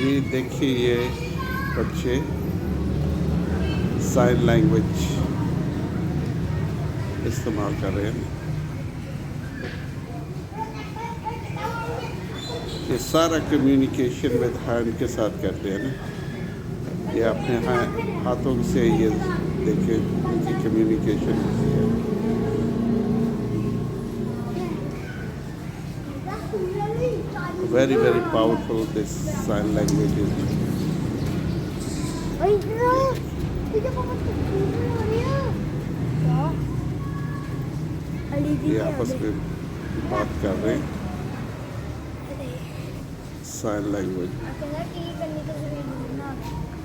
ये देखिए ये बच्चे साइन लैंग्वेज इस्तेमाल कर रहे हैं। ये सारा कम्युनिकेशन विद हैंड के साथ करते हैं ना, ये अपने हाथों से ये देखें उनकी कम्युनिकेशन होती है। Very powerful this sign language is. ये आपस में बात कर रहे हैं साइन लैंग्वेज।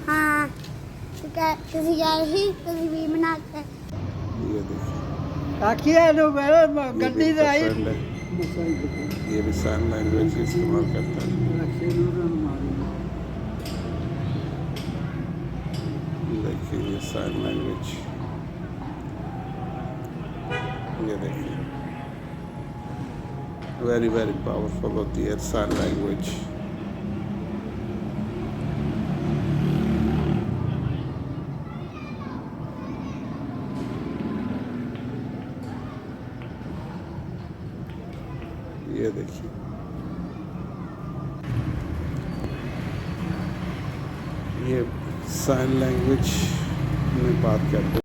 हाँ तस्वीर बनाते ये देखिए गड्डी फ्रेंड है, ये भी साइन लैंग्वेज इस्तेमाल करता है। देखिए ये साइन लैंग्वेज, ये देखिए वेरी पावरफुल होती है साइन लैंग्वेज। ये देखिए ये साइन लैंग्वेज में बात करते हैं।